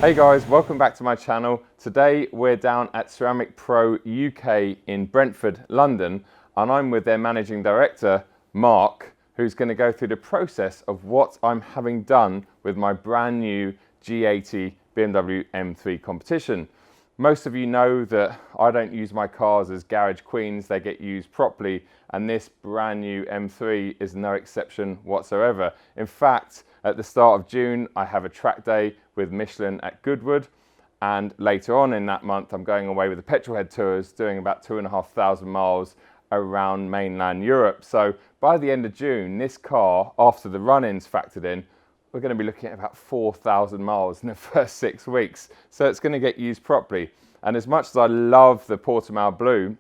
Hey guys, welcome back to my channel. Today we're down at Ceramic Pro UK in Brentford, London, and I'm with their managing director, Mark, who's going to go through the process of what I'm having done with my brand new G80 BMW M3 Competition. Most of you know that I don't use my cars as garage queens, they get used properly, and this brand new M3 is no exception whatsoever. In fact, at the start of June, I have a track day with Michelin at Goodwood, and later on in that month, I'm going away with the Petrolhead Tours, doing about 2,500 miles around mainland Europe. So by the end of June, this car, after the run-ins factored in, we're going to be looking at about 4,000 miles in the first 6 weeks. So it's going to get used properly. And as much as I love the Portimao blue,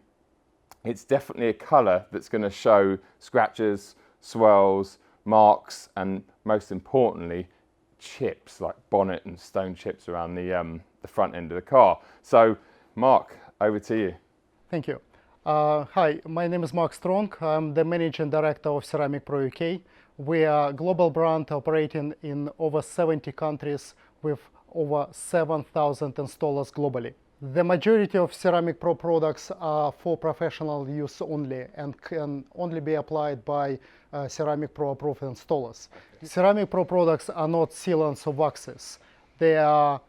it's definitely a colour that's going to show scratches, swirls, marks, and most importantly, chips like bonnet and stone chips around the front end of the car. So Mark, over to you. Thank you. Hi, my name is Mark Strong. I'm the Managing Director of Ceramic Pro UK. We are a global brand operating in over 70 countries with over 7,000 installers globally. The majority of Ceramic Pro products are for professional use only and can only be applied by Ceramic Pro approved installers. Ceramic Pro products are not sealants or waxes. They are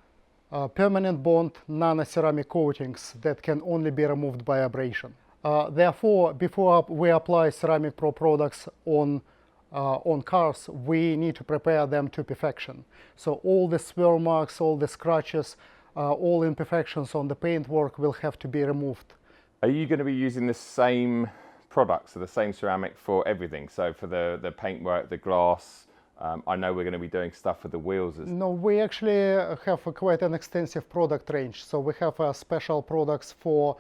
permanent bond nano-ceramic coatings that can only be removed by abrasion. Therefore, before we apply Ceramic Pro products on cars, we need to prepare them to perfection. So all the swirl marks, all the scratches, all imperfections on the paintwork will have to be removed. Are you going to be using the same products, so the same ceramic for everything? So for the paintwork, the glass, I know we're going to be doing stuff for the wheels. No, we actually have quite an extensive product range. So we have special products for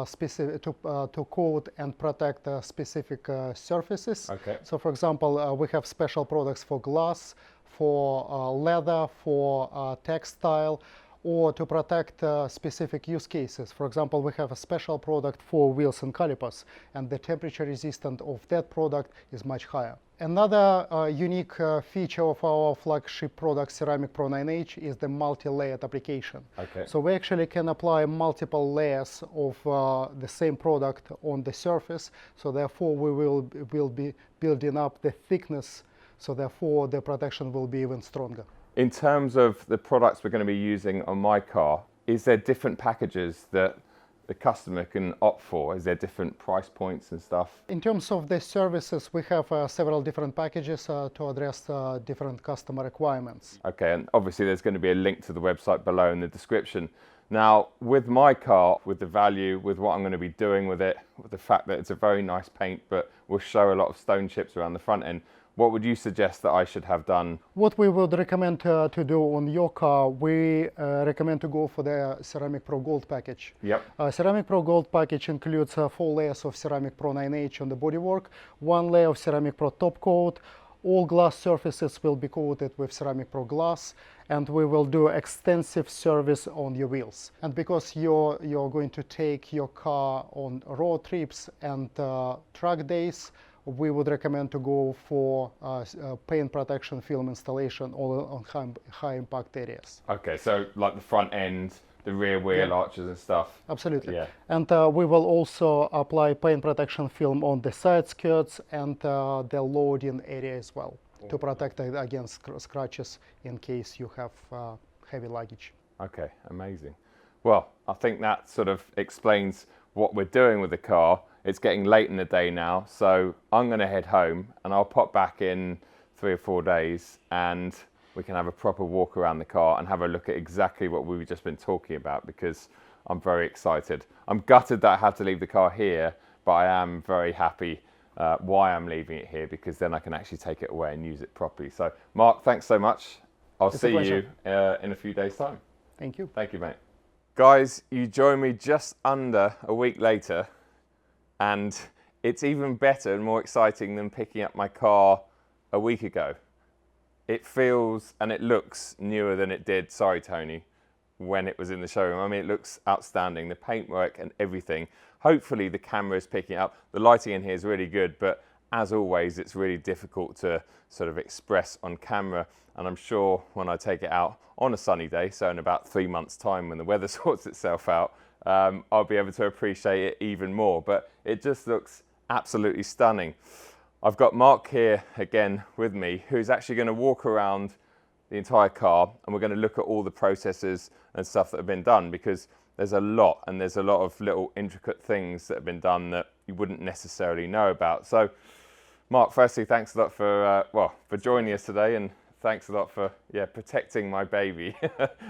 specific to coat and protect specific surfaces. Okay. So for example, we have special products for glass, for leather, for textile, or to protect specific use cases. For example, we have a special product for wheels and calipers, and the temperature resistance of that product is much higher. Another unique feature of our flagship product, Ceramic Pro 9H, is the multi-layered application. Okay. So we actually can apply multiple layers of the same product on the surface. So therefore, we will be building up the thickness. So therefore, the protection will be even stronger. In terms of the products we're going to be using on my car, is there different packages that the customer can opt for? Is there different price points and stuff? In terms of the services, we have several different packages to address different customer requirements. Okay, and obviously there's going to be a link to the website below in the description. Now, with my car, with the value, with what I'm going to be doing with it, with the fact that it's a very nice paint, but will show a lot of stone chips around the front end, what would you suggest that I should have done? What we would recommend to do on your car, we recommend to go for the Ceramic Pro Gold package. Yep. Ceramic Pro Gold package includes 4 layers of Ceramic Pro 9H on the bodywork, 1 layer of Ceramic Pro top coat, all glass surfaces will be coated with Ceramic Pro glass, and we will do extensive service on your wheels. And because you're going to take your car on road trips and track days, we would recommend to go for paint protection film installation on high impact areas. Okay, so like the front end, the rear wheel arches and stuff. Absolutely. Yeah. And we will also apply paint protection film on the side skirts and the loading area as well, to protect against scratches in case you have heavy luggage. Okay, amazing. Well, I think that sort of explains what we're doing with the car. It's getting late in the day now, so I'm going to head home and I'll pop back in 3 or 4 days and we can have a proper walk around the car and have a look at exactly what we've just been talking about, because I'm very excited. I'm gutted that I have to leave the car here, but I am very happy why I'm leaving it here, because then I can actually take it away and use it properly. So Mark, thanks so much. I'll see you in a few days' time. Thank you. Thank you, mate. Guys, you join me just under a week later, and it's even better and more exciting than picking up my car a week ago. It feels and it looks newer than it did, sorry Tony, when it was in the showroom. I mean, it looks outstanding, the paintwork and everything. Hopefully the camera is picking it up. The lighting in here is really good, but as always, it's really difficult to sort of express on camera. And I'm sure when I take it out on a sunny day, so in about 3 months' time when the weather sorts itself out, I'll be able to appreciate it even more. But it just looks absolutely stunning. I've got Mark here again with me, who's actually going to walk around the entire car, and we're going to look at all the processes and stuff that have been done, because there's a lot, and there's a lot of little intricate things that have been done that you wouldn't necessarily know about. So Mark, firstly, thanks a lot for for joining us today, and thanks a lot for protecting my baby.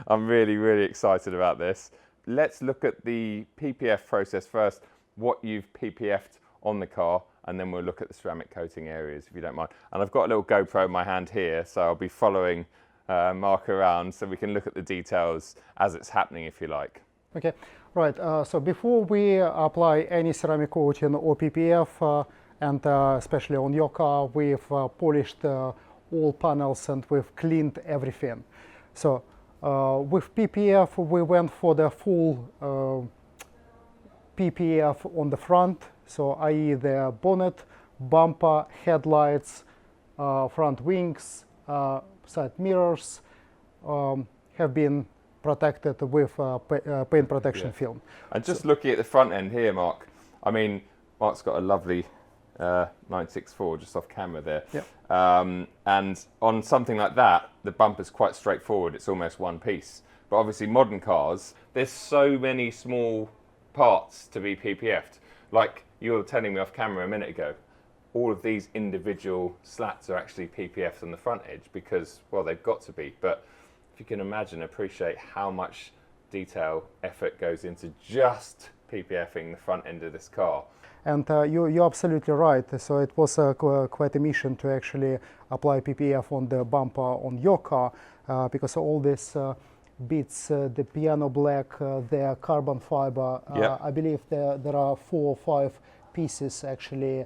I'm really excited about this. Let's look at the PPF process first, what you've PPF'd on the car, and then we'll look at the ceramic coating areas, if you don't mind. And I've got a little GoPro in my hand here, so I'll be following Mark around so we can look at the details as it's happening, if you like. Okay, right. So before we apply any ceramic coating or PPF, and especially on your car, we've polished all panels and we've cleaned everything. So with PPF, we went for the full PPF on the front, so i.e. the bonnet, bumper, headlights, front wings, side mirrors have been protected with paint protection film. And just looking at the front end here, Mark, I mean, Mark's got a lovely 964 just off camera there. Yep. And on something like that, the bumper's quite straightforward. It's almost one piece. But obviously modern cars, there's so many small parts to be PPF'd. Like you were telling me off camera a minute ago, all of these individual slats are actually PPF'd on the front edge because, well, they've got to be. But if you can appreciate how much detail, effort goes into just PPFing the front end of this car. And you're absolutely right. So it was quite a mission to actually apply PPF on the bumper on your car, because all these bits, the piano black, the carbon fiber, I believe there are 4 or 5 pieces actually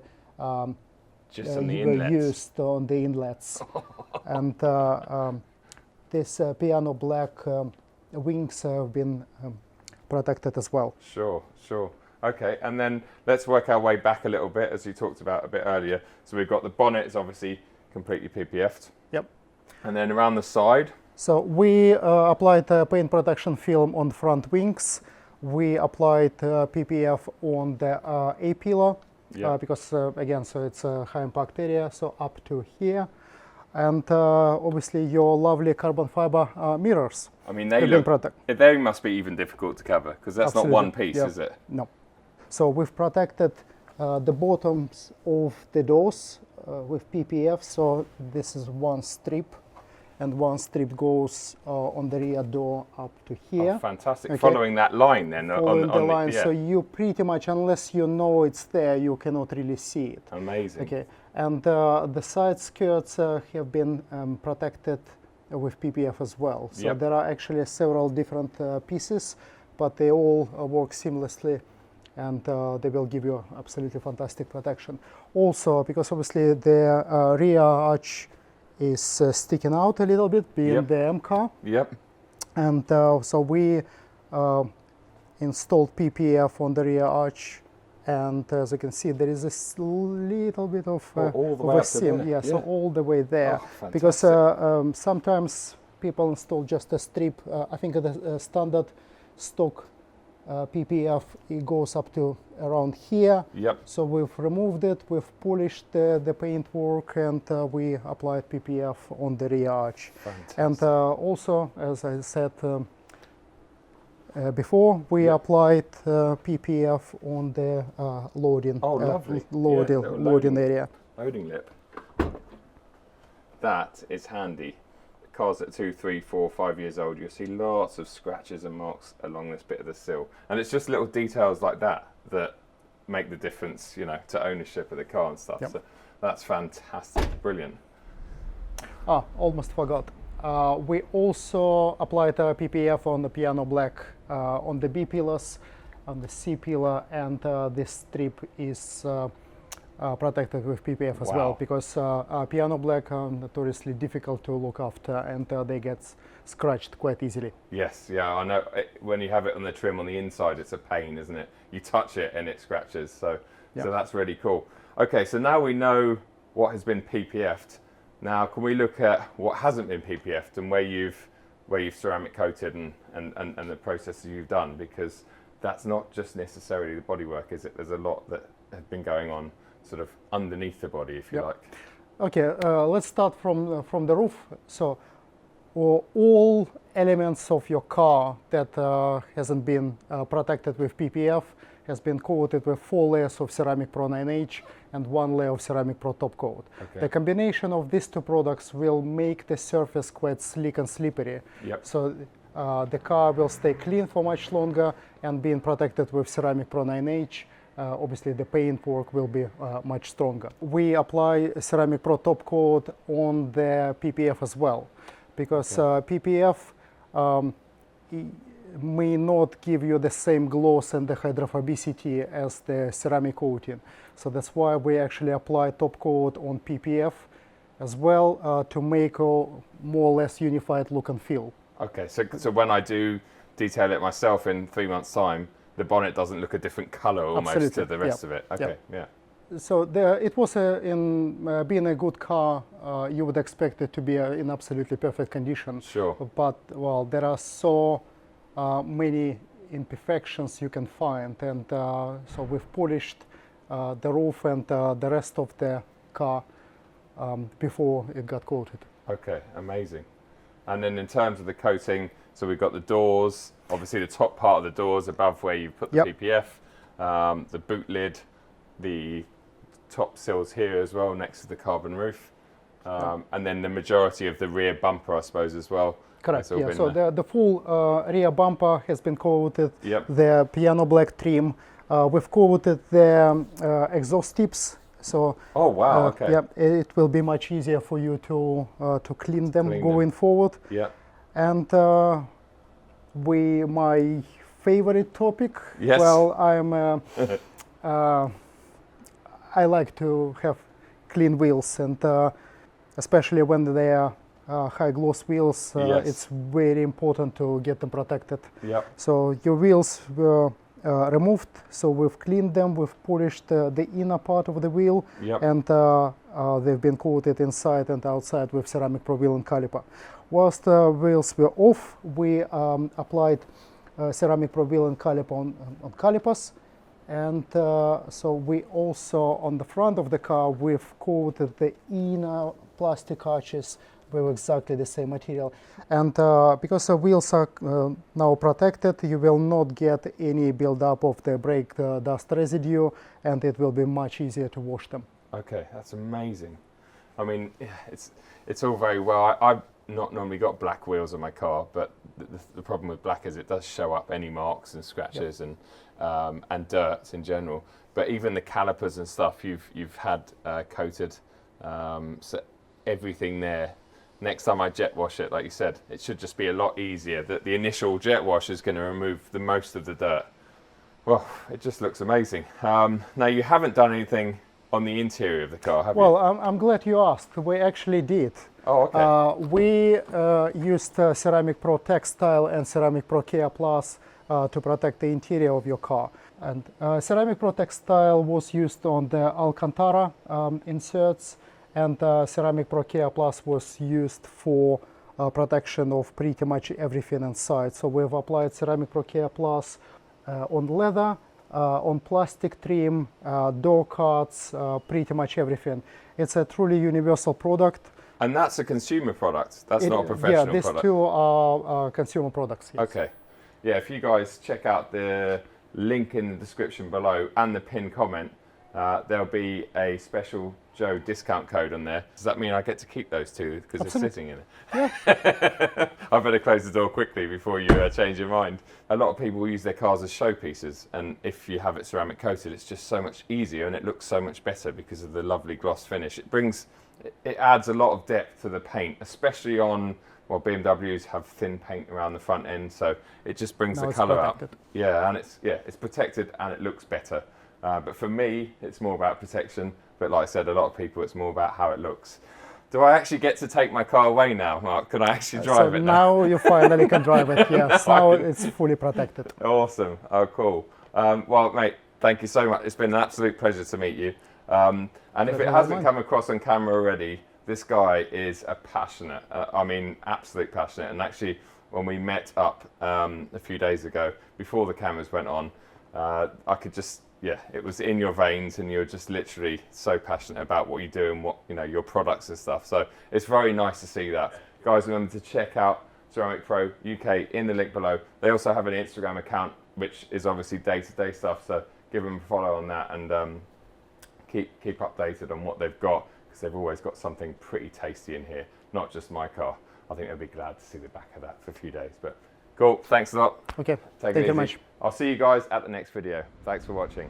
just on the were inlets. used on the inlets. And this piano black wings have been protected as well. Sure. Okay, and then let's work our way back a little bit, as you talked about a bit earlier. So we've got the bonnet is obviously completely PPF'd. Yep. And then around the side? So we applied paint protection film on front wings. We applied PPF on the A-pillar, because again, so it's a high impact area, so up to here. And obviously your lovely carbon fiber mirrors. I mean, they must be even difficult to cover, because that's Absolutely. not one piece, is it? No. So we've protected the bottoms of the doors with PPF. So this is one strip, and one strip goes on the rear door up to here. Oh, fantastic. Okay. Following that line then? Following the line, so you pretty much, unless you know it's there, you cannot really see it. Amazing. Okay, and the side skirts have been protected with PPF as well. So there are actually several different pieces, but they all work seamlessly, and they will give you absolutely fantastic protection. Also, because obviously the rear arch is sticking out a little bit, being the M car. Yep. And so we installed PPF on the rear arch, and as you can see, there is a little bit of a seam. Yeah, so all the way there. Oh, because sometimes people install just a strip. I think the standard stock PPF, it goes up to around here. Yep. So we've removed it, we've polished the paintwork, and we applied PPF on the rear arch. Fantastic. And also, as I said before, we applied PPF on the loading area. Loading lip. That is handy. Cars at 2, 3, 4, 5 years old, you'll see lots of scratches and marks along this bit of the sill. And it's just little details like that that make the difference, you know, to ownership of the car and stuff. Yep. So that's fantastic, brilliant. Almost forgot. We also applied PPF on the piano black on the B pillars, on the C pillar, and this strip is protected with PPF as well, because piano black are notoriously difficult to look after, and they get scratched quite easily. Yes, yeah, I know. When you have it on the trim on the inside, it's a pain, isn't it? You touch it and it scratches, so that's really cool. Okay, so now we know what has been PPF'd. Now, can we look at what hasn't been PPF'd and where you've ceramic coated and the processes you've done? Because that's not just necessarily the bodywork, is it? There's a lot that has been going on sort of underneath the body, if you like. Okay, let's start from the roof. So all elements of your car that hasn't been protected with PPF has been coated with 4 layers of Ceramic Pro 9H and 1 layer of Ceramic Pro Top Coat. Okay. The combination of these 2 products will make the surface quite slick and slippery. Yep. So the car will stay clean for much longer, and being protected with Ceramic Pro 9H, obviously the paint work will be much stronger. We apply Ceramic Pro Top Coat on the PPF as well, because PPF may not give you the same gloss and the hydrophobicity as the ceramic coating. So that's why we actually apply top coat on PPF as well to make a more or less unified look and feel. Okay, so when I do detail it myself in 3 months' time, the bonnet doesn't look a different color almost Absolutely. to the rest of it. Okay, yeah. So it was in being a good car, you would expect it to be in absolutely perfect condition. Sure. But well, there are so many imperfections you can find, and so we've polished the roof and the rest of the car before it got coated. Okay, amazing. And then in terms of the coating, so we've got the doors, obviously the top part of the doors above where you put the PPF, the boot lid, the top sills here as well next to the carbon roof, and then the majority of the rear bumper, I suppose, as well. Correct, yeah. So the full rear bumper has been coated, the piano black trim. We've coated the exhaust tips. So, oh wow, okay. Yeah, it will be much easier for you to clean them going forward. Yeah. And my favorite topic. Yes. Well, I like to have clean wheels, and especially when they are high gloss wheels, it's very important to get them protected. Yeah. So your wheels were removed, so we've cleaned them, we've polished the inner part of the wheel, and they've been coated inside and outside with Ceramic Pro wheel and caliper. Whilst the wheels were off, we applied Ceramic Pro wheel and caliper on calipers, and so we also, on the front of the car, we've coated the inner plastic arches with exactly the same material. And because the wheels are now protected, you will not get any buildup of the brake dust residue, and it will be much easier to wash them. Okay, that's amazing. I mean, it's all very well. I've not normally got black wheels on my car, but the problem with black is it does show up any marks and scratches and dirt in general. But even the calipers and stuff you've had coated, so everything there. Next time I jet wash it, like you said, it should just be a lot easier. The initial jet wash is going to remove the most of the dirt. Well, it just looks amazing. Now, you haven't done anything on the interior of the car, have you? Well, I'm glad you asked. We actually did. Oh, okay. We used Ceramic Pro Textile and Ceramic Pro Care Plus to protect the interior of your car. And Ceramic Pro Textile was used on the Alcantara inserts, and Ceramic Pro Care Plus was used for protection of pretty much everything inside. So we've applied Ceramic Pro Care Plus on leather, on plastic trim, door cards, pretty much everything. It's a truly universal product. And that's a consumer product? That's not a professional product? Yeah, these two are consumer products, yes. Okay. Yeah, if you guys check out the link in the description below and the pinned comment, there'll be a special Joe discount code on there. Does that mean I get to keep those two because they're sitting in it? Yeah. I better close the door quickly before you change your mind. A lot of people use their cars as showpieces, and if you have it ceramic coated, it's just so much easier and it looks so much better because of the lovely gloss finish. It adds a lot of depth to the paint, especially on, well, BMWs have thin paint around the front end, so it just brings the colour up. Yeah, and it's protected and it looks better. But for me, it's more about protection. But like I said, a lot of people, it's more about how it looks. Do I actually get to take my car away now, Mark? Can I actually drive it now? Now you finally can drive it, yes. Now it's fully protected. Awesome. Oh, cool. Well, mate, thank you so much. It's been an absolute pleasure to meet you. And if it hasn't come across on camera already, this guy is a passionate, I mean, absolute passionate. And actually, when we met up a few days ago, before the cameras went on, I could just, yeah, it was in your veins, and you're just literally so passionate about what you do and what, you know, your products and stuff. So it's very nice to see that. Guys, remember to check out Ceramic Pro UK in the link below. They also have an Instagram account, which is obviously day-to-day stuff. So give them a follow on that, and keep updated on what they've got, because they've always got something pretty tasty in here. Not just my car. I think they'll be glad to see the back of that for a few days. But cool, thanks a lot. Okay, thank you very much. I'll see you guys at the next video. Thanks for watching.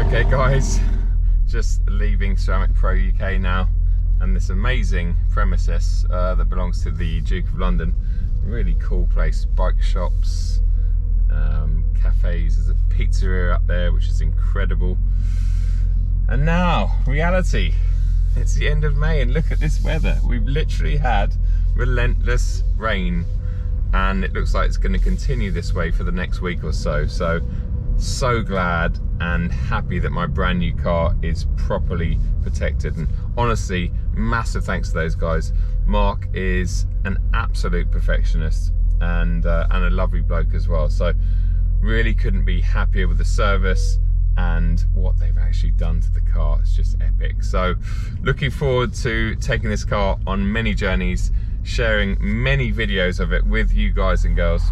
Okay guys, just leaving Ceramic Pro UK now, and this amazing premises that belongs to the Duke of London. Really cool place, bike shops, cafes, there's a pizzeria up there which is incredible. And now, reality, it's the end of May and look at this weather. We've literally had relentless rain, and it looks like it's going to continue this way for the next week or so. So glad and happy that my brand new car is properly protected, and honestly, massive thanks to those guys. Mark is an absolute perfectionist and a lovely bloke as well, so really couldn't be happier with the service and what they've actually done to the car. It's just epic. So looking forward to taking this car on many journeys, sharing many videos of it with you guys and girls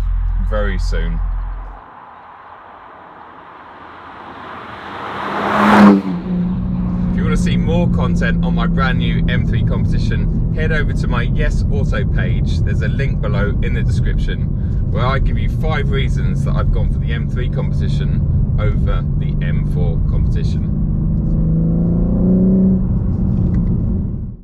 very soon. If you want to see more content on my brand new M3 Competition, head over to my YesAuto page. There's a link below in the description where I give you 5 reasons that I've gone for the M3 Competition over the M4 Competition.